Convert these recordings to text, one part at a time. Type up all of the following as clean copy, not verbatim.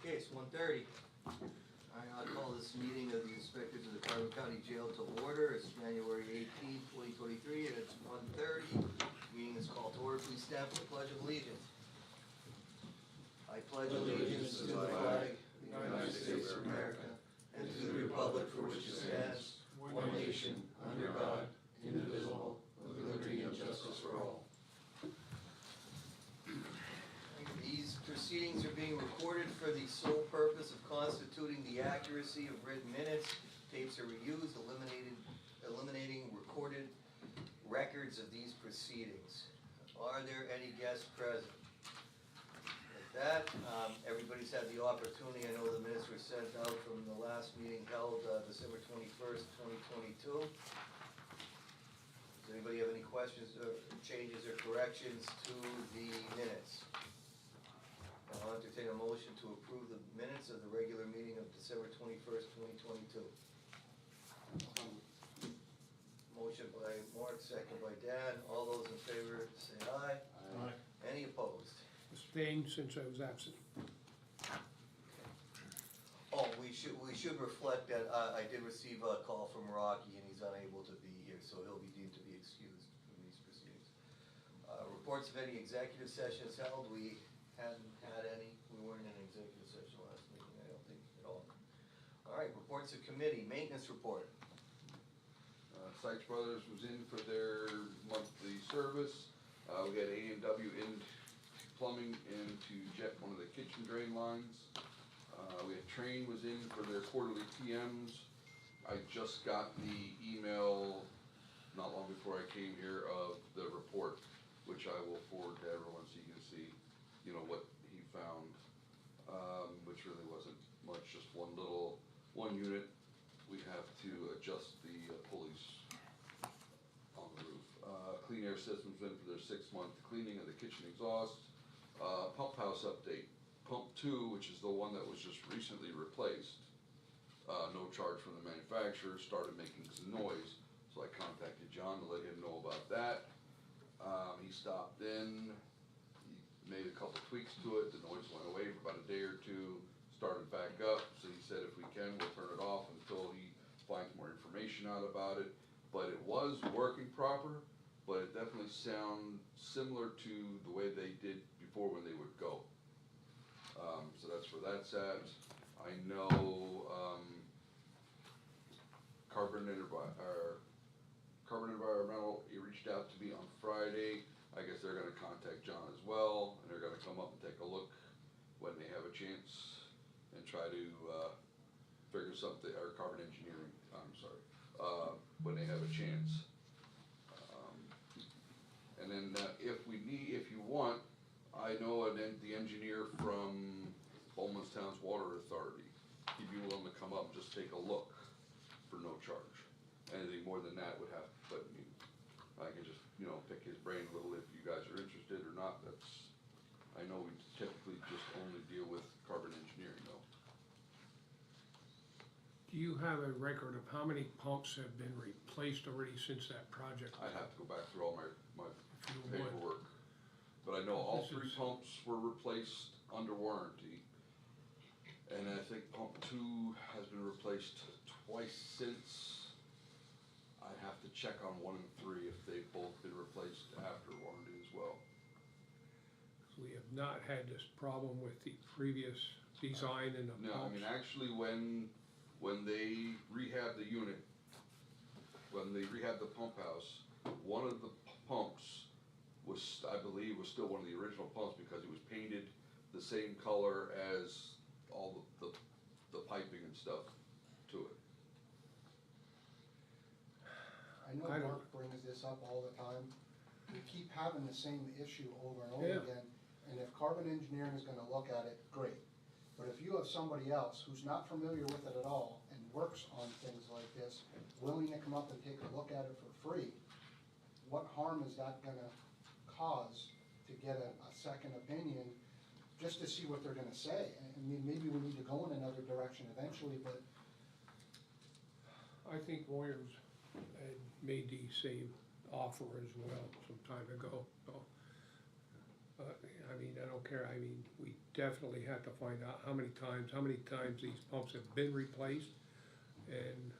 Okay, it's 1:30. I'll call this meeting of the inspectors of the Carbon County Jail to order. It's January 18, 2023, and it's 1:30. Meeting is called to order. Please stand for the Pledge of Allegiance. I pledge allegiance to the flag of the United States of America and to the republic for which it stands, one nation, under God, indivisible, with liberty and justice for all. These proceedings are being recorded for the sole purpose of constituting the accuracy of written minutes. Tapes are reused, eliminating recorded records of these proceedings. Are there any guests present? With that, everybody's had the opportunity. I know the minutes were sent out from the last meeting held December 21st, 2022. Does anybody have any questions or changes or corrections to the minutes? I'll entertain a motion to approve the minutes of the regular meeting of December 21st, 2022. Motion by Mark, second by Dan. All those in favor say aye. Aye. Any opposed? Abstained since I was absent. Oh, we should reflect that I did receive a call from Rocky and he's unable to be here, so he'll be deemed to be excused from these proceedings. Reports of any executive sessions held, we hadn't had any. We weren't in an executive session last meeting, I don't think at all. All right, reports of committee, maintenance report. Sykes Brothers was in for their monthly service. We had A&W in plumbing and to jet one of the kitchen drain lines. We had Train was in for their quarterly PMs. I just got the email not long before I came here of the report, which I will forward to everyone so you can see, you know, what he found, which really wasn't much, just one unit. We have to adjust the pulleys on the roof. Clean Air Systems in for their 6-month cleaning of the kitchen exhaust. Pump house update. Pump 2, which is the one that was just recently replaced, no charge from the manufacturer, started making some noise. So I contacted John to let him know about that. He stopped in, he made a couple tweaks to it, the noise went away for about a day or two, started back up, so he said if we can, we'll turn it off until he finds more information out about it. But it was working proper, but it definitely sounds similar to the way they did before when they would go. So that's where that's at. I know Carbon Environmental, he reached out to me on Friday. I guess they're gonna contact John as well, and they're gonna come up and take a look when they have a chance and try to figure something, or Carbon Engineering, I'm sorry, when they have a chance. And then if you want, I know the engineer from Bowmanstown's Water Authority. He'd be willing to come up and just take a look for no charge. Anything more than that would have, but I can just, you know, pick his brain a little if you guys are interested or not. I know we typically just only deal with Carbon Engineering though. Do you have a record of how many pumps have been replaced already since that project? I'd have to go back through all my If you would. paperwork. But I know all This 3 is- pumps were replaced under warranty. And I think pump 2 has been replaced twice since. I'd have to check on 1 and 3 if they've both been replaced after warranty as well. We have not had this problem with the previous design and the No, I pumps. mean, actually, when they rehabbed the unit, when they rehabbed the pump house, one of the pumps was, I believe, was still one of the original pumps because it was painted the same color as all the piping and stuff to it. I know I don't- Mark brings this up all the time. We keep having the same issue over and over Yeah. again, and if Carbon Engineering is gonna look at it, great. But if you have somebody else who's not familiar with it at all and works on things like this, willing to come up and take a look at it for free, what harm is that gonna cause to get a second opinion, just to see what they're gonna say? I mean, maybe we need to go in another direction eventually, but I think Warriors had made the same offer as well some time ago, so. I mean, I don't care, I mean, we definitely have to find out how many times these pumps have been replaced, and,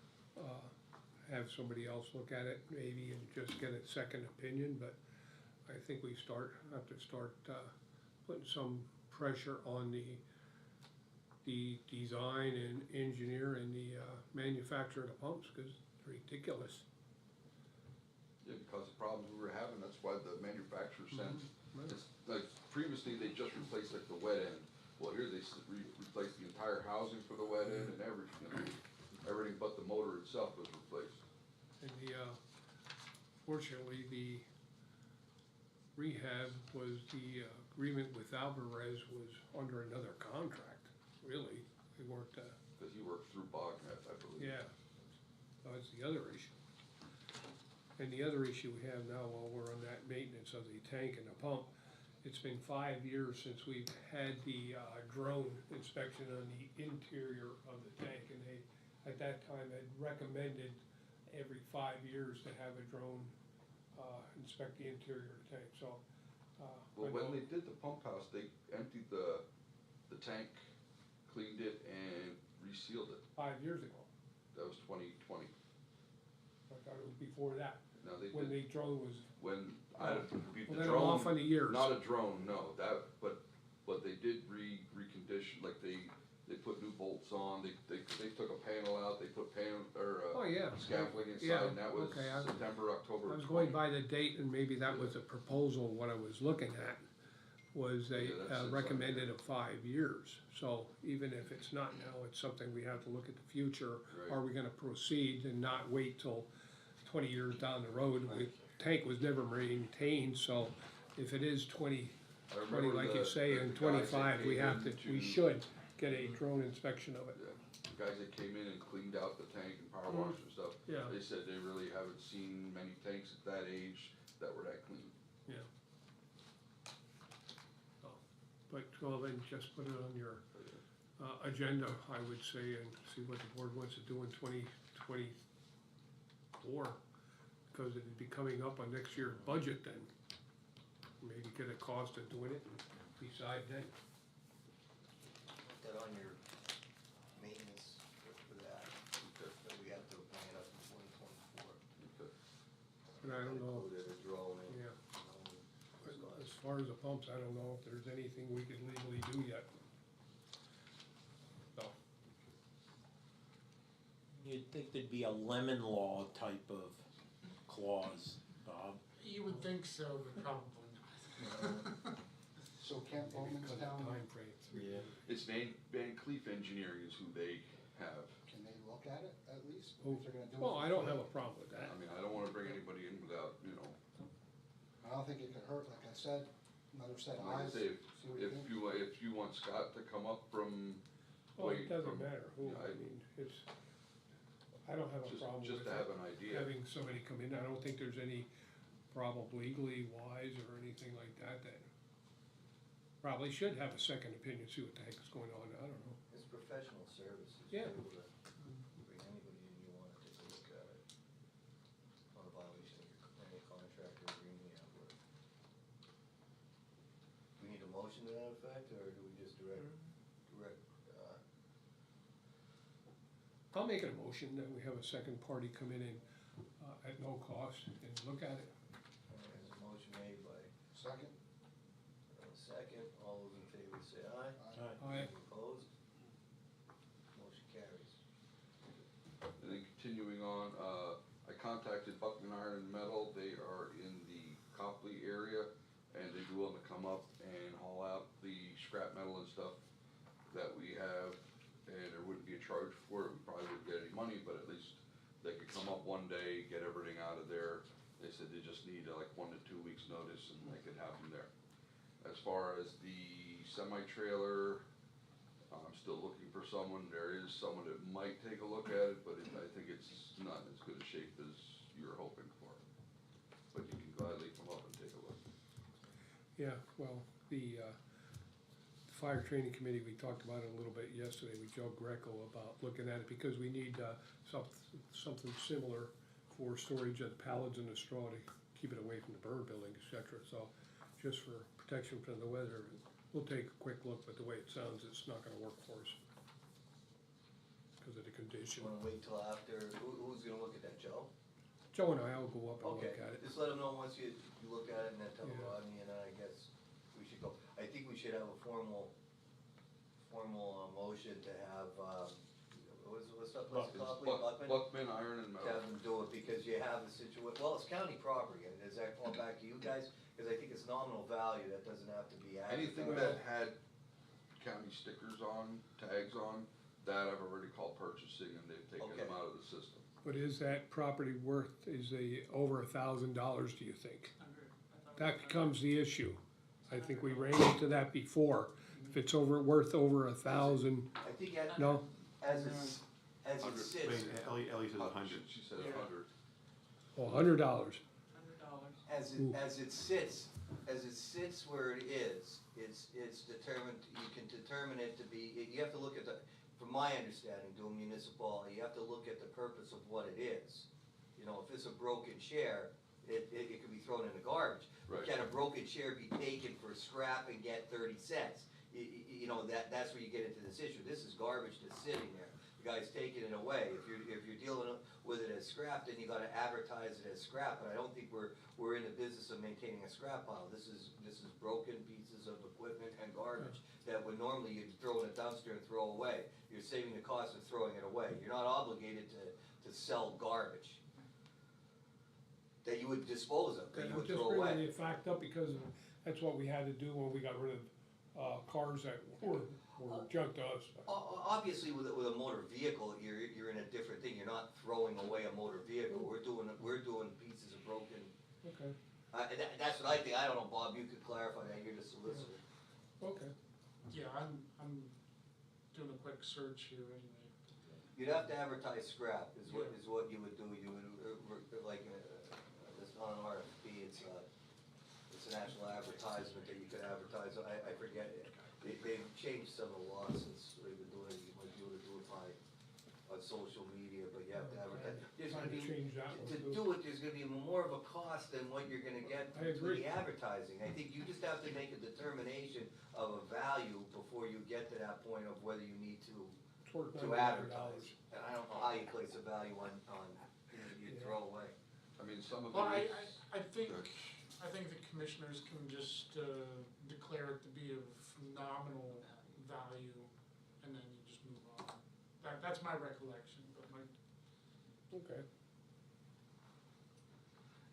have somebody else look at it maybe and just get a second opinion, but I think we have to start, putting some pressure on the design and engineer and the, manufacturer of the pumps, cause it's ridiculous. Yeah, because the problems we were having, that's why the manufacturer sent, Right. it's like, previously they just replaced like the wet end. Well, here they replaced the entire housing for the wet end and everything, everything but the motor itself was replaced. And fortunately, the rehab was, the agreement with Alvarez was under another contract, really. They weren't, Cause he worked through Bognet, I believe. yeah, that was the other issue. And the other issue we have now, while we're on that maintenance of the tank and the pump, it's been 5 years since we've had the drone inspection on the interior of the tank, and they, at that time, had recommended every 5 years to have a drone inspect the interior of the tank, so. Well, I when know- they did the pump house, they emptied the tank, cleaned it and resealed it. 5 years ago, That was 2020. I thought it was before that, Now they when did, the drone was, when, I don't, well, the then I'm off on drone, the years. not a drone, no, that, but they did recondition, like they put new bolts on, they took a panel out, they put Oh, yeah. scaffolding Yeah, inside, and that was okay, September, October I of was going 20. by the date, and maybe that was a proposal, what I was looking at, was they Yeah, that's inside recommended there. of 5 years. So even if it's not now, it's something we have to look at the future. Right. Are we gonna proceed and not wait till 20 years down the road? The tank was never maintained, so if it is 20, I 20, remember like you the- say, the in guys that 25, we came have to, in we should get a drone inspection of it. Yeah, the guys that came in and cleaned out the tank and power washed and stuff, Yeah. they said they really haven't seen many tanks at that age that were that clean. Yeah. So, but, well, then just put it on your agenda, I would say, and see what the board wants to do in 2024. Because it'd be coming up on next year's budget then. Maybe get a cost of doing it and decide then. Put that on your maintenance for that, Okay, that we have to bring it up in 2024. okay. But I don't know, Include it, a drawing, yeah. But you know, as far as the pumps, I don't know if there's anything we could legally do yet. So, You'd think there'd be a lemon law type of clause, Bob. You would think so, but probably not. So Kent maybe Bowman's cut the town, timeframe. It's Van Cleef Engineering is who they have. can they look at it at least? Oh, If they're gonna do it well, for I don't free? have a problem with that. I mean, I don't wanna bring anybody in without, I don't think it could hurt, like I said, another set of like I eyes, say, see what you think. if you want Scott to come up from, Well, it Wait, doesn't from- matter who, yeah, I mean, it's, I don't have a problem just with to have it, an idea. having somebody come in, I don't think there's any problem legally wise or anything like that, probably should have a second opinion, see what the heck is going on, I don't know. It's professional services. Yeah. You're able to bring anybody in you want to take a look at it. On a violation of any contract or agreement you have with. We need a motion to that effect, or do we just direct, I'll make it a motion that we have a second party come in and, at no cost and look at it. there's a motion made by, Second? second, all those in favor say aye. Aye. Any opposed? Motion carries. And then continuing on, I contacted Buckman Iron and Metal, they are in the Copley area, and they'd be willing to come up and haul out the scrap metal and stuff that we have, and there wouldn't be a charge for it, we probably wouldn't get any money, but at least they could come up one day, get everything out of there. They said they just need like 1 to 2 weeks' notice and they could have them there. As far as the semi-trailer, I'm still looking for someone, there is someone that might take a look at it, but I think it's not in as good a shape as you're hoping for. But you can gladly come up and take a look. Yeah, well, the fire training committee, we talked about it a little bit yesterday with Joe Greco about looking at it, because we need something similar for storage of pallets and the straw to keep it away from the burn building, et cetera. So just for protection from the weather, We'll take a quick look, but the way it sounds, it's not gonna work for us. Cause of the You condition. wanna wait till after, who's gonna look at that, Joe? Joe and I'll go up and look Okay, at it. just let them know once you look at it and then tell Yeah. Rodney and I guess we should go. I think we should have a formal motion to have, what's that place called? Buckman, Iron and To Metal. have them do it because you have a well, it's county property, and does that fall back to you guys? Cause I think it's nominal value, that doesn't have to be Anything advertised. that had county stickers on, tags on, that I've already called purchasing and they've taken them Okay. out of the system. But is that property worth, is the over $1,000, do you think? That becomes the issue. I think we ran into that before. If it's worth over 1,000, I think no? as it's, as it 100. sits, Ellie says 100. She said Yeah. 100. Well, $100. as it sits where it is, it's determined, you can determine it to be, you have to look at from my understanding, doing municipality, you have to look at the purpose of what it is. You know, if it's a broken chair, it could be thrown in the garbage. Right. Can a broken chair be taken for scrap and get 30 cents? You know, that's where you get into this issue. This is garbage that's sitting there. The guy's taking it away. If you're dealing with it as scrap, then you gotta advertise it as scrap, but I don't think we're in the business of maintaining a scrap pile. This is broken pieces of equipment and garbage that would normally you'd throw in a dumpster and throw away. You're saving the cost of throwing it away. You're not obligated to sell garbage that you would dispose of, that you I'm would just throw bringing away. the fact up because that's what we had to do when we got rid of cars that were junk to us. Obviously, with a motor vehicle, you're in a different thing. You're not throwing away a motor vehicle. We're doing pieces of broken. Okay, That's what I think. I don't know, Bob. You could clarify that. You're the solicitor. okay. Yeah, I'm doing a quick search here anyway. You'd have to advertise scrap is what you would do. You would like this on an RFP. It's a national advertisement that you could advertise. I forget it. They've changed some of the laws since they've been doing it. You might be able to do it on social media, but you have to advertise. There's Trying gonna to be, change that one to too. do it, there's gonna be more of a cost than what you're gonna get I for agree. the advertising. I think you just have to make a determination of a value before you get to that point of whether you need to It's worth to $900. advertise. And I don't know how you place a value on you Yeah. throw away. I mean, some of Well, it is. I think the commissioners can just declare it to be of nominal value, and then you just move on. That's my recollection, but Okay.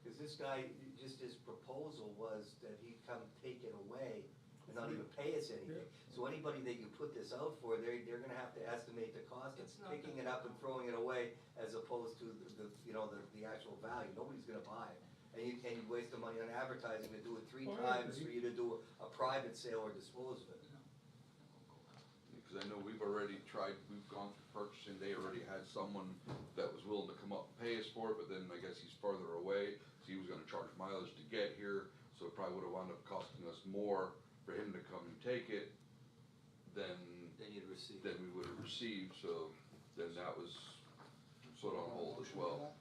Cause this guy, just his proposal was that he'd come take it away and not even pay us anything. So anybody that you put this out for, they're gonna have to estimate the cost of picking it up and throwing it away as opposed to the actual value. Nobody's gonna buy it. And you waste the money on advertising to do it three Well, I times for agree. you to do a private sale or dispose of it. Because I know we've already tried, we've gone through purchasing, they already had someone that was willing to come up and pay us for it, but then I guess he's further away, so he was gonna charge mileage to get here, so it probably would've wound up costing us more for him to come and take it than Then you'd receive. we would've received, so then that was sort of on hold as well.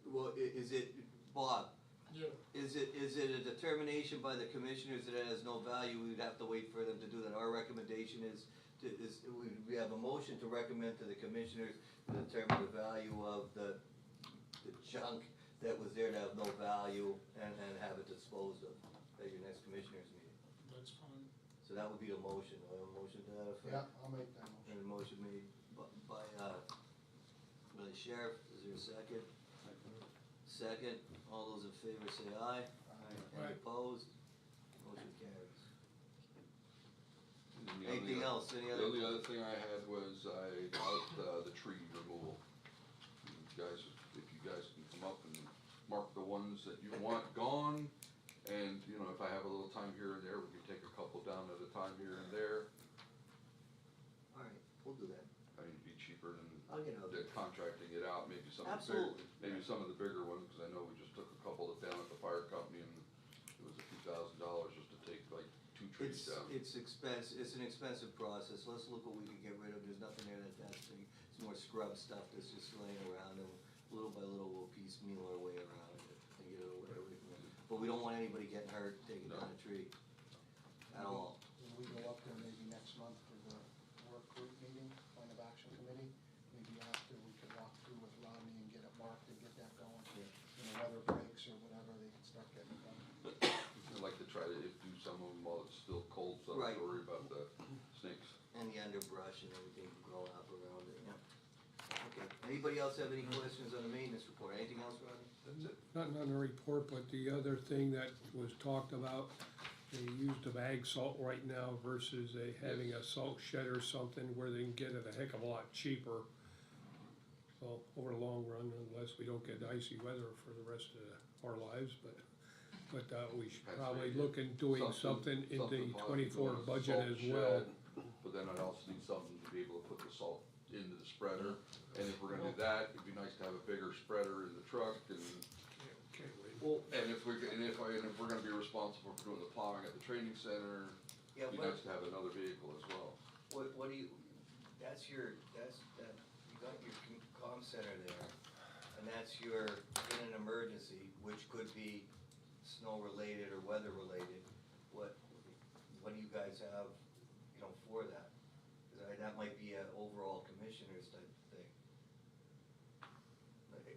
Well, is it, Bob, yeah, is it a determination by the commissioners that it has no value, we'd have to wait for them to do that? Our recommendation is, we have a motion to recommend to the commissioners to determine the value of the junk that was there to have no value and have it disposed of at your next commissioners meeting. that's fine. So that would be the motion, a motion to that effect? Yeah, I'll make that motion. And a motion made by the sheriff, is there a second? Second, all those in favor say aye. Any Aye. opposed? Motion carries. And the Anything only else, any The other? only other thing I had was the tree removal. You guys, if you guys can come up and mark the ones that you want gone, and, you know, if I have a little time here and there, we can take a couple down at a time here and there. Alright, we'll do that. I mean, it'd be cheaper I'll get out than there. contracting it out, maybe some of the Absolutely. bigger, maybe some of the bigger ones, cause I know we just took a couple down at the fire company and it was a few $1,000s just to take like 2 trees down. It's an expensive process, let's look what we can get rid of, there's nothing there that's big. It's more scrub stuff that's just laying around, and little by little we'll piecemeal our way around it and get it away from it. But we don't want anybody getting hurt taking down a tree, at all. month for the work group meeting, plan of action committee. Maybe after we could walk through with Rodney and get it marked and get that going. Yeah. You know, weather breaks or whatever, they can start getting it done. I'd like to try to do some of them while it's still cold, so I Right. don't worry about the snakes. And the underbrush and everything growing up around it, yeah. Okay, anybody else have any questions on the maintenance report? Anything else, Rodney? That's it. Nothing on the report, but the other thing that was talked about, they use the bag salt right now versus having a salt shed or something where they can get it a heck of a lot cheaper. So over the long run, unless we don't get icy weather for the rest of our lives, but we should That's probably right. look in doing something in the Something '24 possible, budget salt as well. shed, But then I'd also need something to be able to put the salt into the spreader, and if we're gonna do that, it'd be nice to have a bigger spreader in the truck, and, Okay, wait. Well, and if we're gonna be responsible for doing the plowing at the training center, yeah, it'd be but nice to have another vehicle as well. what do you, that, you got your comm center there, and that's your, in an emergency, which could be snow-related or weather-related, what do you guys have, you know, for that? 'Cause that might be an overall commissioners type of thing.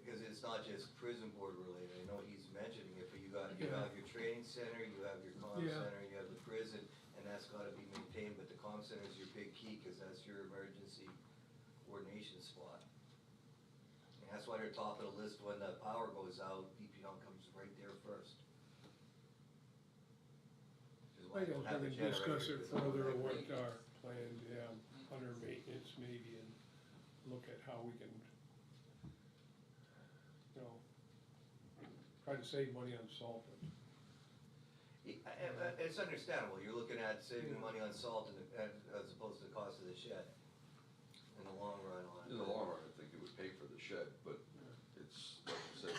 Because it's not just prison board related, I know he's mentioning it, but you Yeah. have your training center, you have your comm Yeah. center, you have the prison, and that's gotta be maintained, but the comm center is your big key, cause that's your emergency coordination spot. And that's why they're top of the list when the power goes out, DPL comes right there first. Which is why I they don't guess have we the can discuss generator, it 'cause they don't further, have what range. our plans, under maintenance maybe, and look at how we can, you know, try to save money on salt. It's understandable, you're looking at saving money on salt as opposed to the cost of the shed in the long run on it. In the long run, I think it would pay for the shed, but it's, like I said,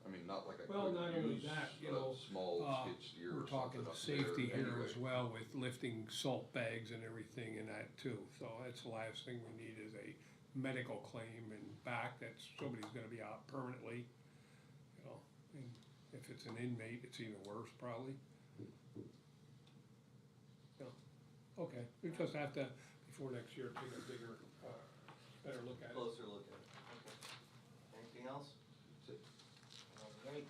I mean, not like I Well, not couldn't only use that, you a know, small skid steer We're or talking something up safety there here anyway. as well with lifting salt bags and everything and that too. So that's the last thing we need is a medical claim and back that somebody's gonna be out permanently, you know. And if it's an inmate, it's even worse probably. Yeah, okay, we just have to, before next year, take a bigger, better look at it. Closer look at it, okay. Anything else? That's it. All right,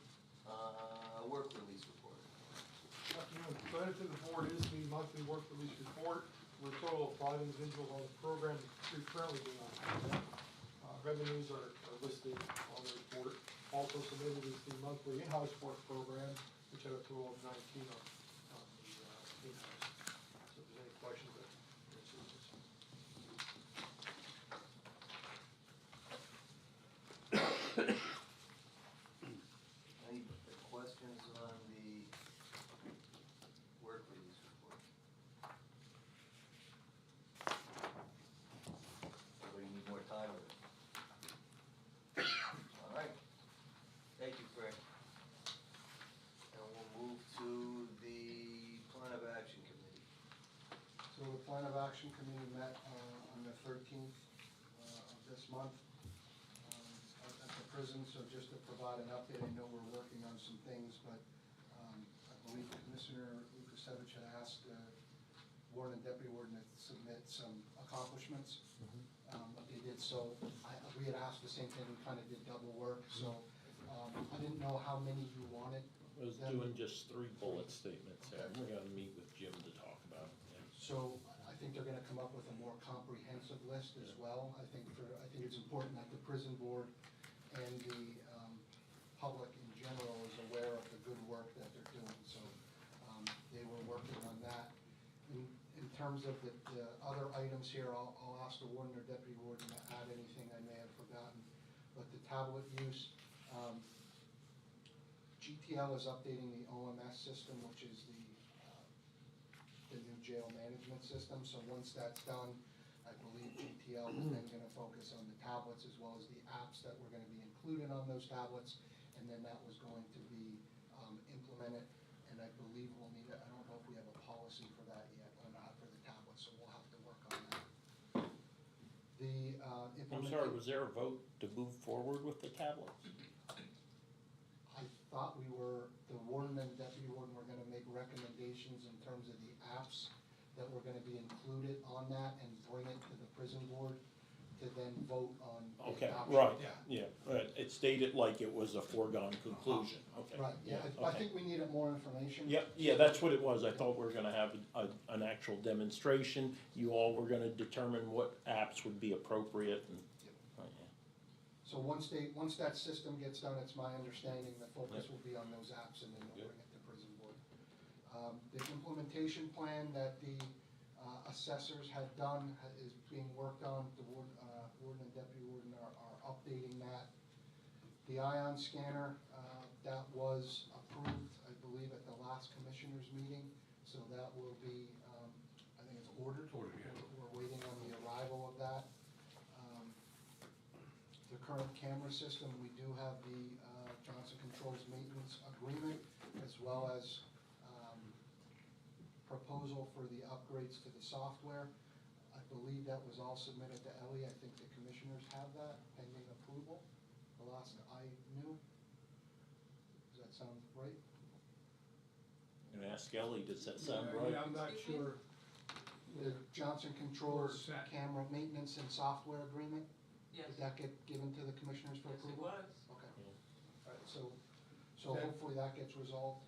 work release report. Afternoon, presented to the board is the monthly work release report. We're a total of 5 individuals on the program, 3 currently being on the program. Revenues are listed on the report. Also submitted is the monthly in-house work program, which had a total of 19 on the in-house. So if there's any questions, that answers this. Any questions on the work release report? Anybody need more time with it? All right, thank you, Frank. And we'll move to the plan of action committee. So the plan of action committee met on the 13th of this month at the prison. So just to provide an update, I know we're working on some things, but I believe Commissioner Lukasevich had asked Warden and Deputy Warden to submit some accomplishments. But they did so. We had asked the same thing, we kind of did double work, so I didn't know how many you wanted. I was doing just 3 bullet statements, and we're gonna meet with Jim to talk about it. So I think they're gonna come up with a more comprehensive list as well. I think it's important that the prison board and the public in general is aware of the good work that they're doing, so they were working on that. In terms of the other items here, I'll ask the warden or deputy warden to add anything I may have forgotten. But the tablet use, GTL is updating the OMS system, which is the new jail management system. So once that's done, I believe GTL is then gonna focus on the tablets as well as the apps that were gonna be included on those tablets. And then that was going to be implemented, and I believe we'll need, I don't know if we have a policy for that yet or not for the tablets, so we'll have to work on that. The I'm sorry, was there a vote to move forward with the tablets? I thought the warden and deputy warden were gonna make recommendations in terms of the apps that were gonna be included on that and bring it to the prison board to then vote on the Okay, adoption right, of that. yeah, right, it stated like it was a foregone conclusion, okay. Right, yeah, I okay. think we needed more information. Yep, yeah, that's what it was, I thought we were gonna have an actual demonstration, you all were gonna determine what apps would be appropriate and, right, yeah. So once that system gets done, it's my understanding the focus will be on those apps and then they'll bring it to prison board. The implementation plan that the assessors had done is being worked on, the warden and deputy warden are updating that. The ION scanner, that was approved, I believe, at the last commissioners meeting, so that will be, I think it's ordered. We're waiting on the arrival of that. The current camera system, we do have the Johnson Controls maintenance agreement, as well as proposal for the upgrades to the software. I believe that was all submitted to Ellie. I think the commissioners have that pending approval, the last I knew. Does that sound right? And ask Ellie, does that sound Yeah, right? yeah, I'm not sure. The Johnson Controls Where's that? camera maintenance and software agreement, Yes, did that get given to the commissioners for yes, it approval? was. Okay. Yeah. All right, so That- hopefully that gets resolved.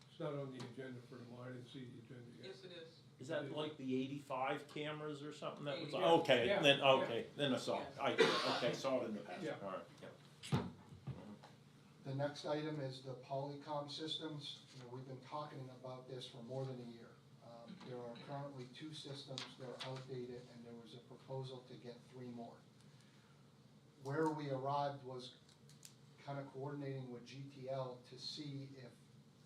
It's not on the agenda for tomorrow, I didn't see the agenda yet. Yes, it is. Is that like the 85 cameras or something that was, Yeah. okay, Yeah. then, Yeah. okay, then I saw it, okay, saw it in the past, Yeah. alright, yeah. The next item is the Polycom systems. You know, we've been talking about this for more than a year. There are currently 2 systems that are outdated, and there was a proposal to get 3 more. Where we arrived was kind of coordinating with GTL to see if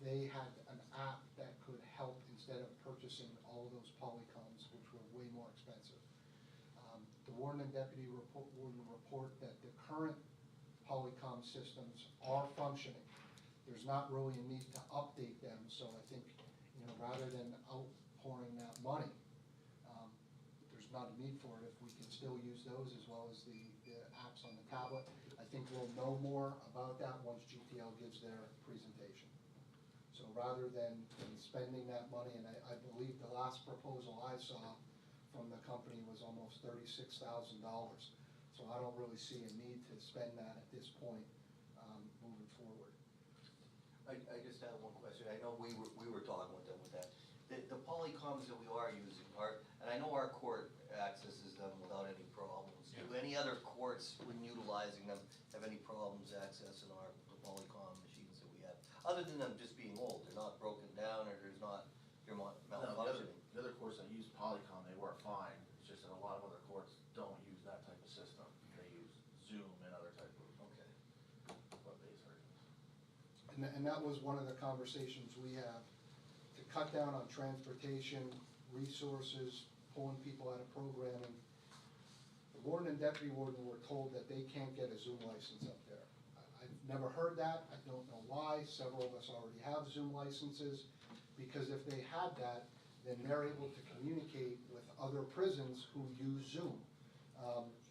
they had an app that could help instead of purchasing all of those Polycoms, which were way more expensive. The warden and deputy warden report that the current Polycom systems are functioning. There's not really a need to update them, so I think, you know, rather than outpouring that money, there's not a need for it if we can still use those as well as the apps on the tablet. I think we'll know more about that once GTL gives their presentation. So rather than spending that money, and I believe the last proposal I saw from the company was almost $36,000. So I don't really see a need to spend that at this point, moving forward. I just have one question. I know we were talking with them with that. The Polycoms that we are using and I know our court accesses them without any problems. Do any other courts, when utilizing them, have any problems accessing the Polycom machines that we have? Other than them just being old, they're not broken down or they're malfunctioning. The other courts that use Polycom, they work fine, it's just that a lot of other courts don't use that type of system. They use Zoom and other type of Okay. web-based versions. And that was one of the conversations we have, to cut down on transportation, resources, pulling people out of programming. The warden and deputy warden were told that they can't get a Zoom license up there. I've never heard that, I don't know why, several of us already have Zoom licenses, because if they had that, then they're able to communicate with other prisons who use Zoom.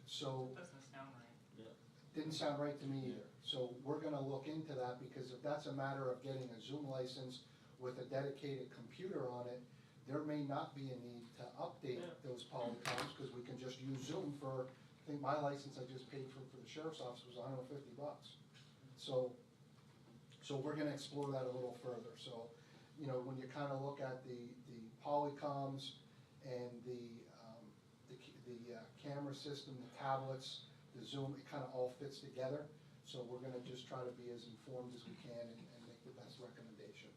So, Doesn't sound right. didn't sound right to me either. So we're gonna look into that, because if that's a matter of getting a Zoom license with a dedicated computer on it, there may not be a need to update those Polycoms, because we can just use Zoom for, I think my license I just paid for the sheriff's office was $150. So we're gonna explore that a little further. So, you know, when you kinda look at the Polycoms and the camera system, the tablets, the Zoom, it kinda all fits together. So we're gonna just try to be as informed as we can and make the best recommendation.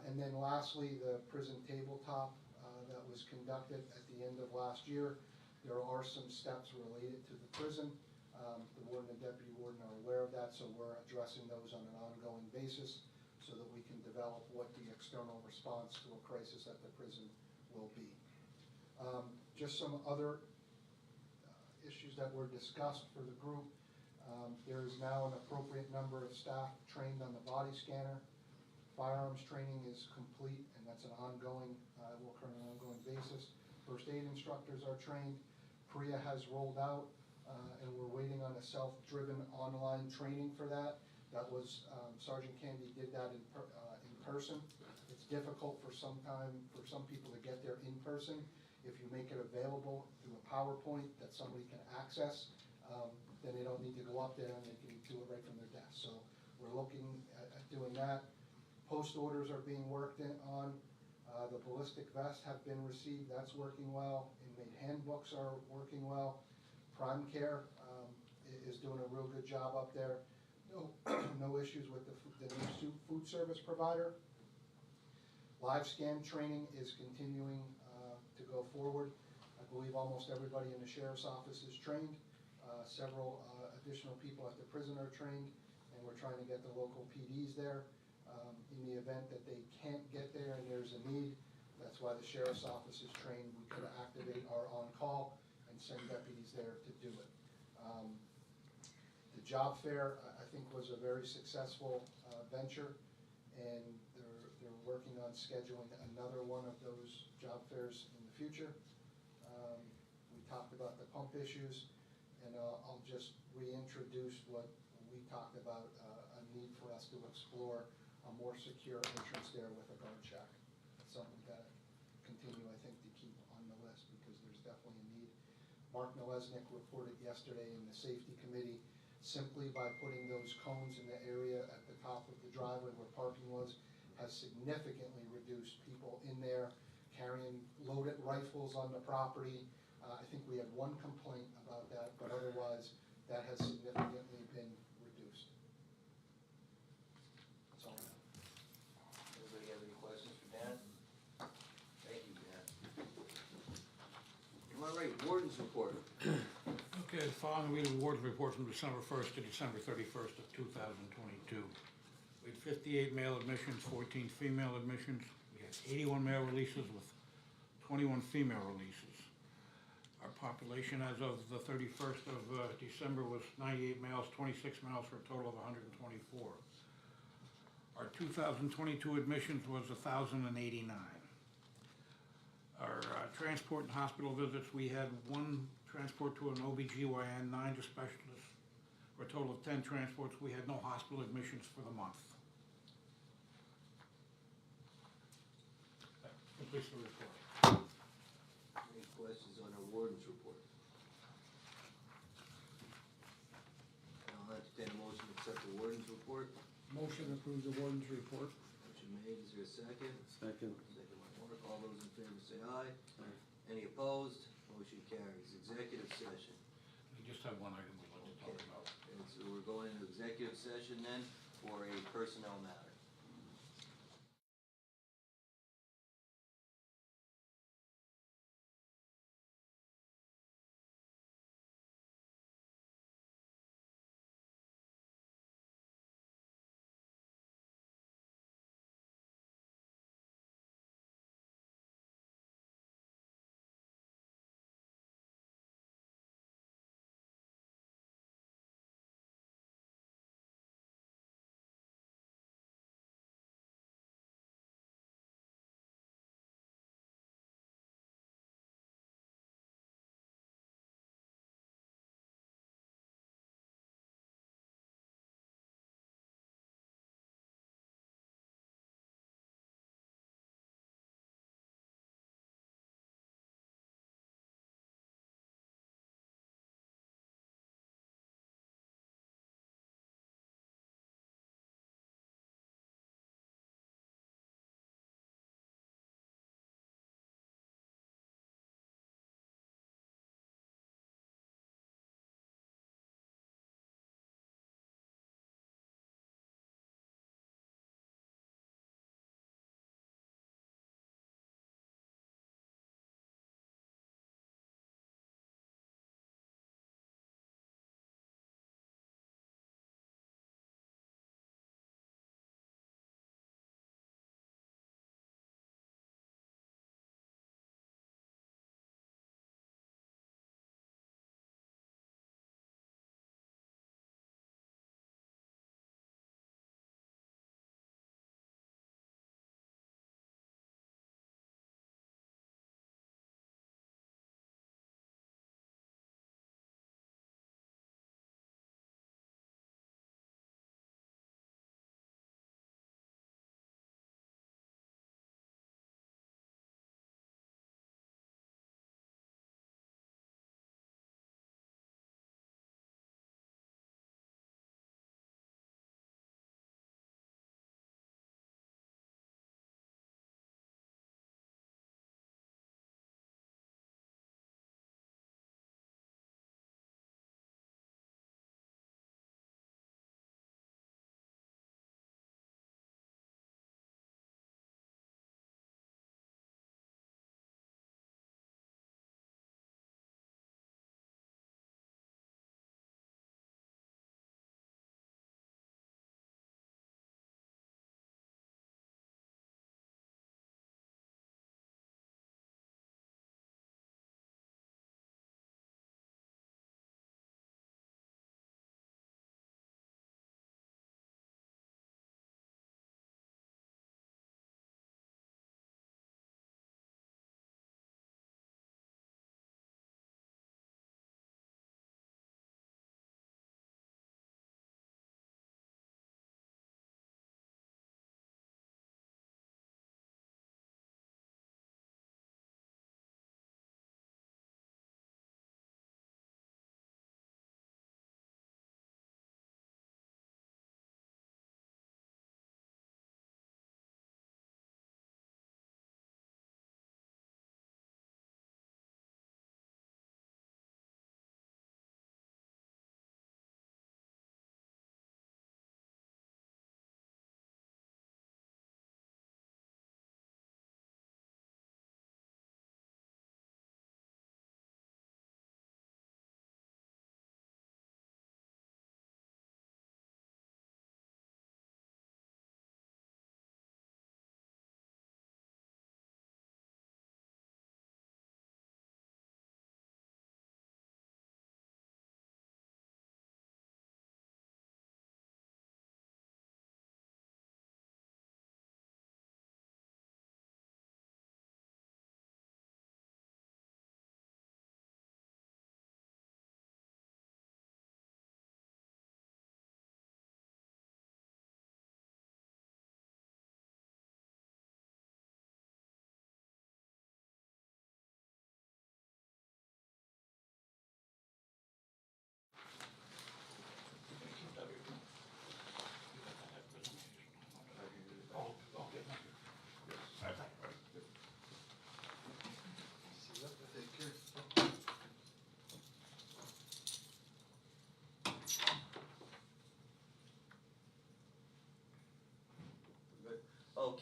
And then lastly, the prison tabletop that was conducted at the end of last year. There are some steps related to the prison. The warden and deputy warden are aware of that, so we're addressing those on an ongoing basis so that we can develop what the external response to a crisis at the prison will be. Just some other issues that were discussed for the group. There is now an appropriate number of staff trained on the body scanner. Firearms training is complete, and that's an ongoing, will occur on an ongoing basis. First aid instructors are trained. PREA has rolled out, and we're waiting on a self-driven online training for that. That was, Sergeant Candy did that in person. It's difficult for some people to get there in person. If you make it available through a PowerPoint that somebody can access, then they don't need to go up there and they can do it right from their desk. So we're looking at doing that. Post orders are being worked on. The ballistic vests have been received, that's working well. Inmate handbooks are working well. Prime Care is doing a real good job up there. No issues with the new food service provider. Live scan training is continuing to go forward. I believe almost everybody in the sheriff's office is trained. Several additional people at the prison are trained, and we're trying to get the local PDs there. In the event that they can't get there and there's a need, that's why the sheriff's office is trained. We could activate our on-call and send deputies there to do it. The job fair, I think, was a very successful venture, and they're working on scheduling another one of those job fairs in the future. We talked about the pump issues, and I'll just reintroduce what we talked about, a need for us to explore a more secure entrance there with a guard shack. It's something that continue, I think, to keep on the list because there's definitely a need. Mark Nalesnik reported yesterday in the safety committee, simply by putting those cones in the area at the top of the driveway where parking was, has significantly reduced people in there carrying loaded rifles on the property. I think we had one complaint about that, but otherwise that has significantly been reduced. That's all I have. Anybody have any questions for Dan? Thank you, Dan. All right, Warden's report. Okay, the following we have awards report from December 1st to December 31st of 2022. We had 58 male admissions, 14 female admissions. We had 81 male releases with 21 female releases. Our population as of the 31st of December was 98 males, 26 males for a total of 124. Our 2022 admissions was 1,089. Our transport and hospital visits, we had 1 transport to an OBGYN, 9 to specialists, for a total of 10 transports. We had no hospital admissions for the month. That completes the report. Any questions on our Warden's report? I'll entertain a motion to accept the Warden's report. Motion to approve the warden's report. Motion made, is there a second? Second. Second by Mark, all those in favor say aye. Any opposed? Motion carries. Executive session. We just have one item we'd like to talk about. And so we're going into executive session then for a personnel matter.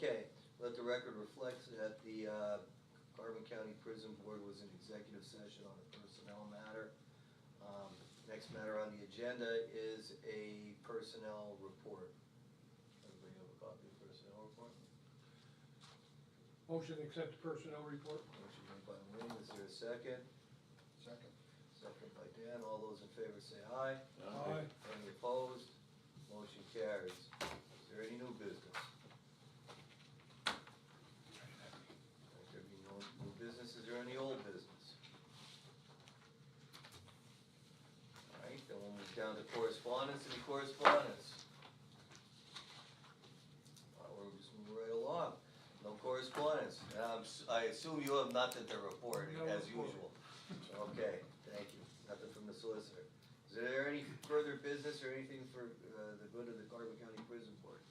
Okay, let the record reflect that the Carbon County Prison Board was in executive session on a personnel matter. Next matter on the agenda is a personnel report. Everybody have a copy of the personnel report? Motion to accept the personnel report. Motion made by Wayne, is there a second? Second. Second by Dan, all those in favor say aye. Aye. Any opposed? Motion carries. Is there any new business? There be no new business, is there any old business? Alright, then we'll move down to correspondence, any correspondence? We'll just move right along, no correspondence, I assume you have nothing to report, No as report. usual. Okay, thank you, nothing from the solicitor. Is there any further business or anything for the good of the Carbon County Prison Board?